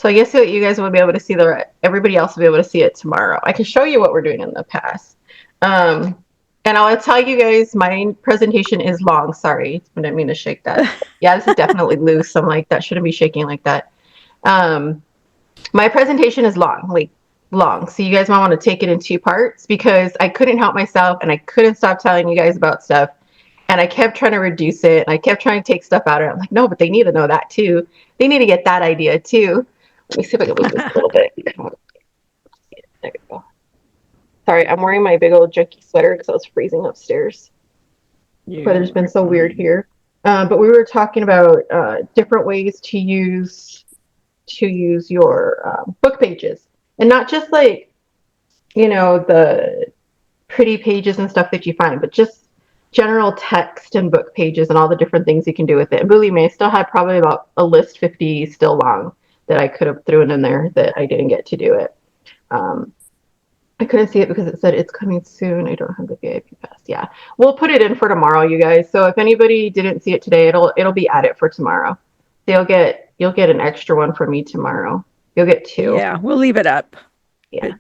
So I guess you guys will be able to see everybody else will be able to see it tomorrow. I can show you what we're doing in the past. Um, and I'll tell you guys, my presentation is long. Sorry, I didn't mean to shake that. Yeah, this is definitely loose. I'm like, that shouldn't be shaking like that. Um, my presentation is long, like long. So you guys might want to take it in two parts because I couldn't help myself and I couldn't stop telling you guys about stuff. And I kept trying to reduce it. And I kept trying to take stuff out of it. I'm like, no, but they need to know that too. They need to get that idea too. Let me see if I can move this a little bit. There we go. Sorry, I'm wearing my big old junky sweater because I was freezing upstairs. Weather's been so weird here. But we were talking about different ways to use your book pages, and not just like the pretty pages and stuff that you find, but just general text and book pages and all the different things you can do with it. And believe me, I still had probably about a list 50 still long that I could have thrown in there that I didn't get to do it. I couldn't see it because it said it's coming soon. I don't have the VIP pass. Yeah, we'll put it in for tomorrow, you guys. So if anybody didn't see it today, it'll be added for tomorrow. So you'll get an extra one from me tomorrow. You'll get two. Yeah, we'll leave it up. Yeah,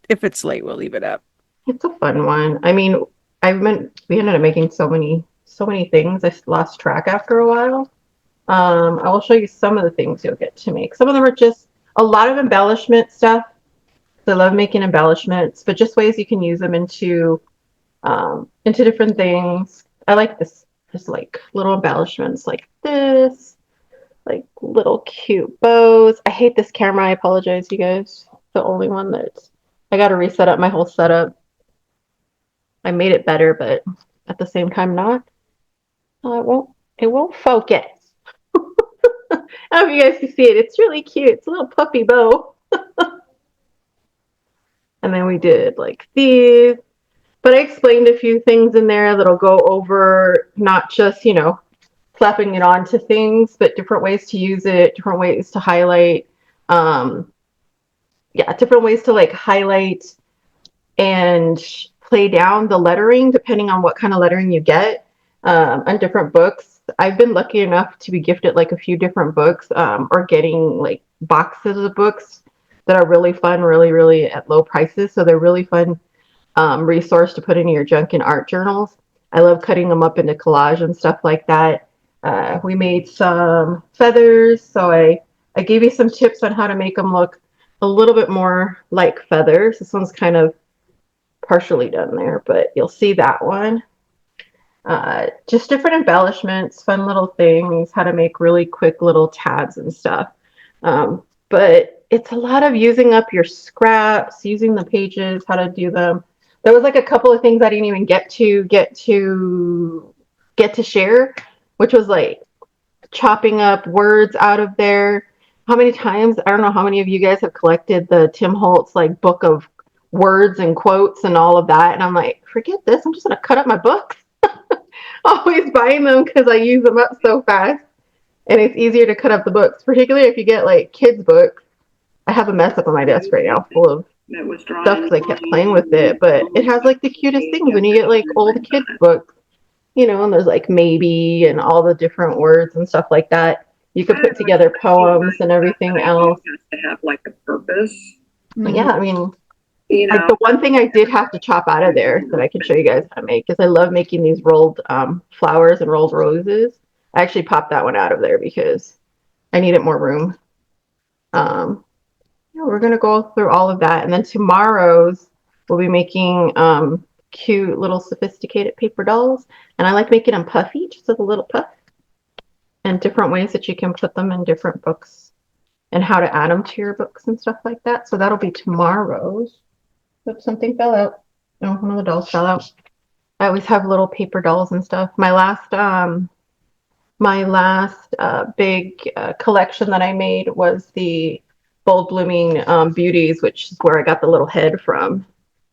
If it's late, we'll leave it up. it's a fun one. I mean, we ended up making so many things. I lost track after a while. I will show you some of the things you'll get to make. Some of them are just a lot of embellishment stuff. I love making embellishments, but just ways you can use them into different things. I like this like little embellishments like this, like little cute bows. I hate this camera. I apologize, you guys. The only one that's I got to reset up my whole setup. I made it better, but at the same time not. Oh, it won't focus. I hope you guys can see it. It's really cute. It's a little puffy bow. And then we did like these. But I explained a few things in there that'll go over not just, slapping it onto things, but different ways to use it, different ways to highlight. Um, yeah, different ways to like highlight and play down the lettering depending on what kind of lettering you get on different books. I've been lucky enough to be gifted like a few different books or getting like boxes of books that are really fun, really, really at low prices. So they're really fun resource to put in your junk and art journals. I love cutting them up into collage and stuff like that. We made some feathers, so I gave you some tips on how to make them look a little bit more like feathers. This one's kind of partially done there, but you'll see that one. Just different embellishments, fun little things, how to make really quick little tabs and stuff. But it's a lot of using up your scraps, using the pages, how to do them. There was like a couple of things I didn't even get to share, which was like chopping up words out of there. How many times, I don't know how many of you guys have collected the Tim Holtz like book of words and quotes and all of that. And I'm like, forget this. I'm just going to cut up my books. Always buying them because I use them up so fast. And it's easier to cut up the books, particularly if you get like kids' books. I have a mess up on my desk right now full of stuff because I kept playing with it. But it has like the cutest things when you get like old kids' books, and there's like maybe and all the different words and stuff like that. You could put together poems and everything else. To have like a purpose. Yeah, I mean, like the one thing I did have to chop out of there that I can show you guys how to make is I love making these rolled flowers and rolled roses. I actually popped that one out of there because I needed more room. Yeah, we're gonna go through all of that, and then tomorrow's we'll be making cute little sophisticated paper dolls, and I like making them puffy, just with a little puff, and different ways that you can put them in different books, and how to add them to your books and stuff like that. So that'll be tomorrow's. Oops, something fell out. No, one of the dolls fell out. I always have little paper dolls and stuff. My last big collection that I made was the Bold Blooming Beauties, which is where I got the little head from.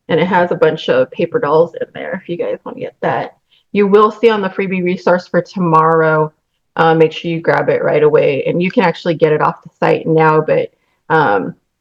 And it has a bunch of paper dolls in there if you guys want to get that. You will see on the freebie resource for tomorrow. Make sure you grab it right away. And you can actually get it off the site now, but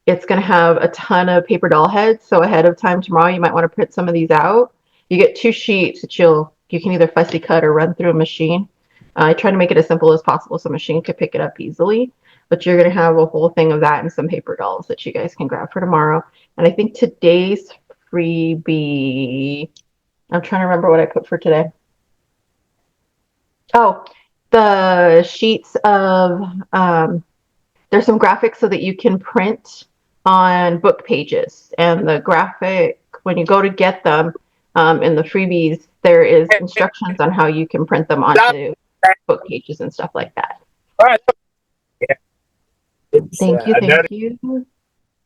it's going to have a ton of paper doll heads. So ahead of time tomorrow, you might want to print some of these out. You get 2 sheets that you can either fussy cut or run through a machine. I try to make it as simple as possible so a machine could pick it up easily. but you're going to have a whole thing of that and some paper dolls that you guys can grab for tomorrow. And I think today's freebie, I'm trying to remember what I put for today. Oh, the sheets of, there's some graphics so that you can print on book pages. And the graphic, when you go to get them in the freebies, there is instructions on how you can print them onto book pages and stuff like that. Thank you.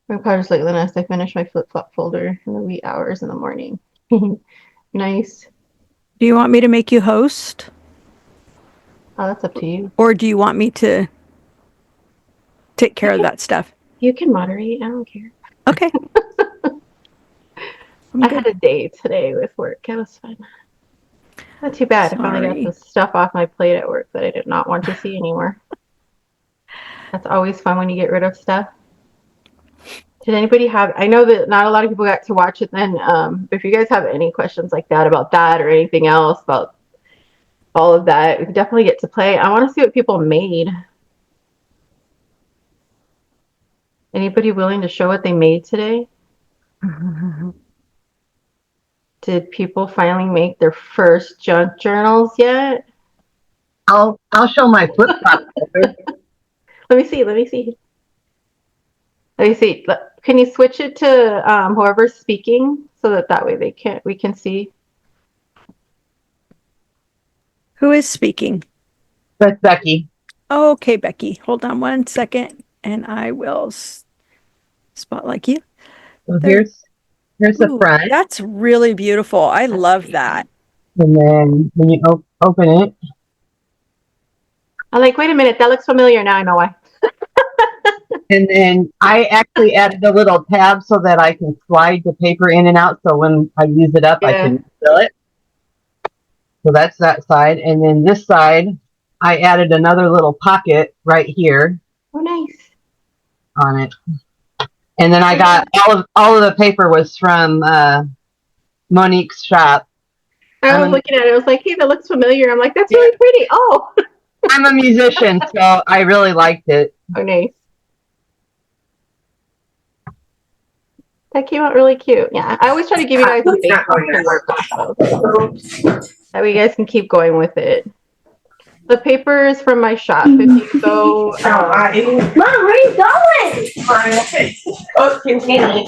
I'm probably just like Linus. I finished my flip-flop folder in the wee hours in the morning. Nice. Do you want me to make you host? Oh, that's up to you. Or do you want me to take care of that stuff? You can moderate. I don't care. Okay. I had a day today with work. It was fun. Not too bad. Sorry. I finally got some stuff off my plate at work that I did not want to see anymore. That's always fun when you get rid of stuff. Did anybody have, I know that not a lot of people got to watch it then, but if you guys have any questions like that about that or anything else about all of that, we can definitely get to play. I want to see what people made. Anybody willing to show what they made today? Did people finally make their first junk journals yet? I'll show my flip flop folder. Let me see. Let me see. Can you switch it to whoever's speaking so that way we can see? Who is speaking? That's Becky. Oh, okay, Becky. Hold on one second, and I will spotlight you. So here's the front. That's really beautiful. I love that. And then when you open it, I'm like, wait a minute, that looks familiar. Now I know why. and then I actually added a little tab so that I can slide the paper in and out. So when I use it up, I can fill it. So that's that side. And then this side, I added another little pocket right here. Oh, nice. On it. And then I got all of the paper was from Monique's shop. I was looking at it. I was like, hey, that looks familiar. I'm like, that's really pretty. Oh. I'm a musician, so I really liked it. Oh, nice. That came out really cute. Yeah, I always try to give you guys a base to work off of. That way you guys can keep going with it. The paper is from my shop. If you go... Mom, where are you going? Oh, continue.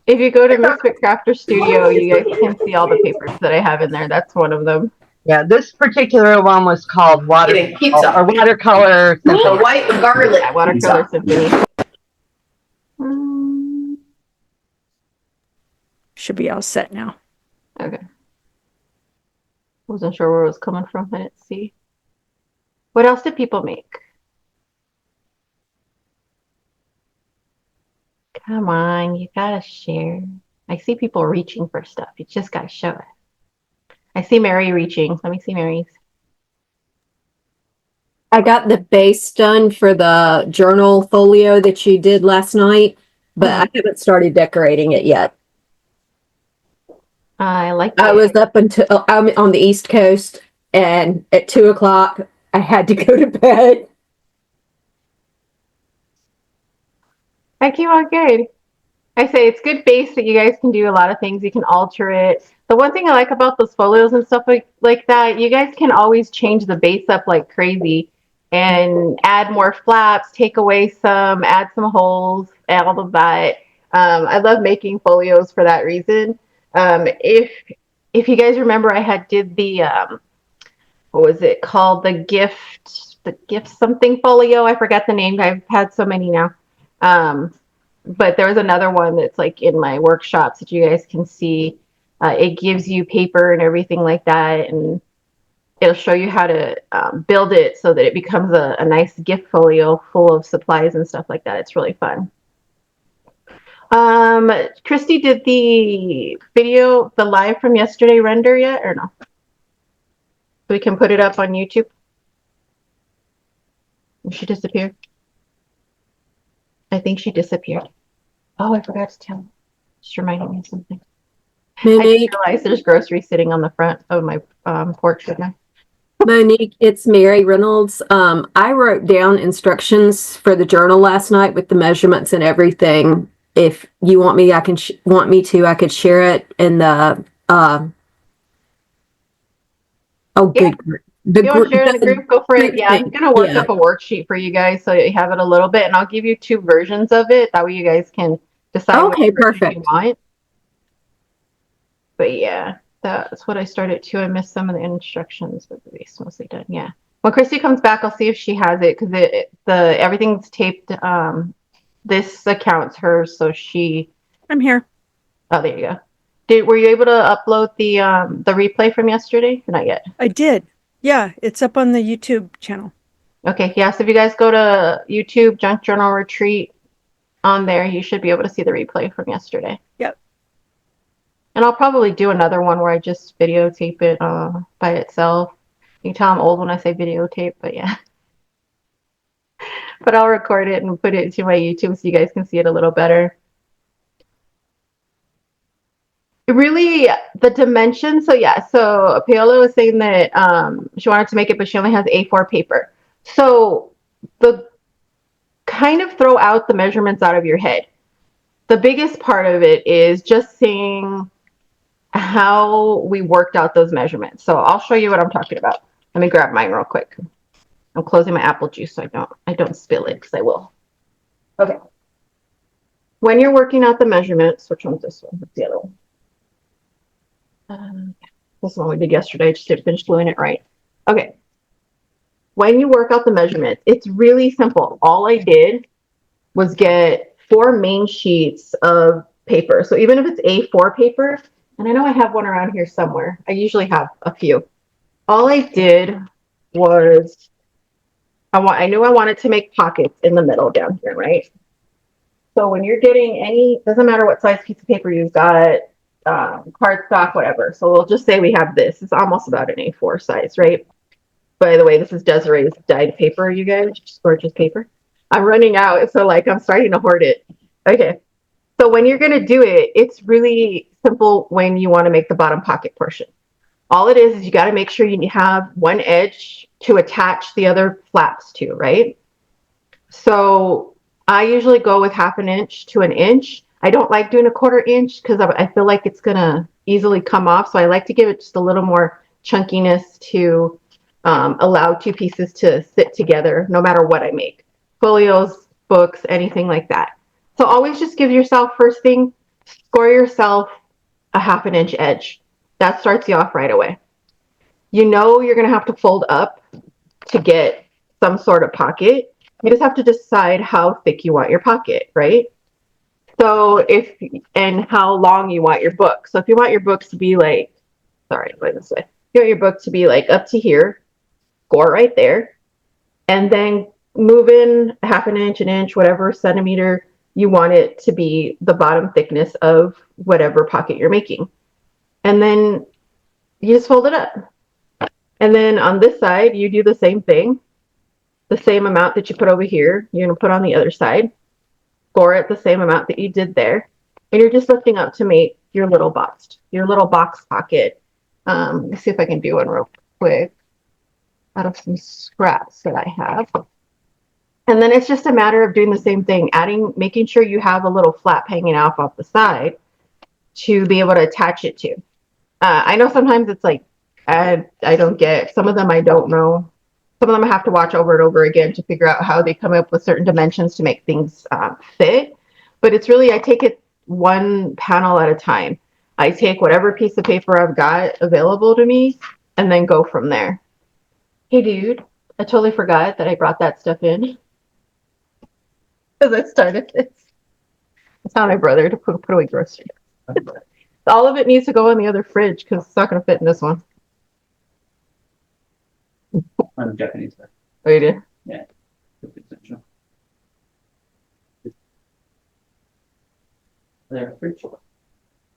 If you go to Misfit Crafter Studio, you guys can see all the papers that I have in there. That's one of them. Yeah, this particular one was called Watercolor Symphony. The white garlic. Yeah, Watercolor Symphony. Should be all set now. Okay. Wasn't sure where it was coming from. I didn't see. What else did people make? Come on, you gotta share. I see people reaching for stuff. You just gotta show it. I see Mary reaching. Let me see Mary's. I got the base done for the journal folio that you did last night, but I haven't started decorating it yet. I like I was up until I'm on the East Coast, and at 2:00 I had to go to bed. That came out good. I say it's good base that you guys can do a lot of things. You can alter it. The one thing I like about those folios and stuff like that, you guys can always change the base up like crazy and add more flaps, take away some, add some holes, and all of that. I love making folios for that reason. If you guys remember, I had did the what was it called? The gift something folio. I forgot the name. I've had so many now. But there was another one that's like in my workshops that you guys can see. It gives you paper and everything like that, and it'll show you how to build it so that it becomes a nice gift folio full of supplies and stuff like that. It's really fun. Christy, did the video, the live from yesterday render yet or no? We can put it up on YouTube. Did she disappear? I think she disappeared. Oh, I forgot to tell. Just reminded me of something. I didn't realize there's groceries sitting on the front of my porch right now. Monique, it's Mary Reynolds. I wrote down instructions for the journal last night with the measurements and everything. If you want me, I could share it in the, oh, Yeah. good. The You want to share it in the group? Go for it. group Yeah, I'm thing. gonna work Yeah. up a worksheet for you guys so you have it a little bit, and I'll give you 2 versions of it. That way you guys can decide Okay, which version you perfect. want. But yeah, that's what I started too. I missed some of the instructions, but the base mostly done. Yeah. When Christy comes back, I'll see if she has it because the everything's taped. This account's hers, so she. I'm here. Oh, there you go. Were you able to upload the replay from yesterday? Not yet. I did. Yeah, it's up on the YouTube channel. Okay, yeah, so if you guys go to YouTube, Junk Journal Retreat, on there, you should be able to see the replay from yesterday. Yep. And I'll probably do another one where I just videotape it by itself. You can tell I'm old when I say videotape, but yeah. But I'll record it and put it to my YouTube so you guys can see it a little better. Really, the dimensions, so yeah, so Paola was saying that she wanted to make it, but she only has A4 paper. So the kind of throw out the measurements out of your head. The biggest part of it is just seeing how we worked out those measurements. So I'll show you what I'm talking about. Let me grab mine real quick. I'm closing my apple juice so I don't spill it because I will. Okay. When you're working out the measurements, which one's this one? What's the other one? This one we did yesterday. I just didn't finish gluing it right. Okay. When you work out the measurements, it's really simple. All I did was get 4 main sheets of paper. So even if it's A4 paper, and I know I have one around here somewhere. I usually have a few. All I did was I knew I wanted to make pockets in the middle down here, right? So when you're getting doesn't matter what size piece of paper you've got, cardstock, whatever. So we'll just say we have this. It's almost about an A4 size, right? By the way, this is Desiree's dyed paper, you guys. Just gorgeous paper. I'm running out, so I'm starting to hoard it. Okay. So when you're gonna do it, it's really simple when you want to make the bottom pocket portion. All it is you got to make sure you have one edge to attach the other flaps to, right? So I usually go with 1/2 inch to 1 inch. I don't like doing 1/4 inch because I feel like it's gonna easily come off. So I like to give it just a little more chunkiness to allow 2 pieces to sit together no matter what I make. Folios, books, anything like that. So always just give yourself, first thing, score yourself a 1/2 inch edge. That starts you off right away. You know you're going to have to fold up to get some sort of pocket. You just have to decide how thick you want your pocket, right? So and how long you want your book. So if you want your books to be going this way. You want your book to be up to here, score right there, and then move in 1/2 inch, 1 inch, whatever centimeter you want it to be the bottom thickness of whatever pocket you're making. And then you just fold it up. And then on this side, you do the same thing. The same amount that you put over here, you're going to put on the other side. Score it the same amount that you did there. And you're just lifting up to make your little box pocket. Let me see if I can do one real quick out of some scraps that I have. And then it's just a matter of doing the same thing, making sure you have a little flap hanging off the side to be able to attach it to. I know sometimes it's I don't get, some of them I don't know. Some of them I have to watch over and over again to figure out how they come up with certain dimensions to make things fit. But it's really, I take it one panel at a time. I take whatever piece of paper I've got available to me and then go from there. Hey, dude, I totally forgot that I brought that stuff in because I started this. It's not my brother to put away groceries. All of it needs to go in the other fridge because it's not going to fit in this one. I'm Japanese. Oh, you did? Yeah. They're fridge.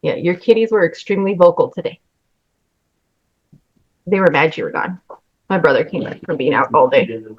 Yeah, your kitties were extremely vocal today. They were mad you were gone. My brother came back from being out all day.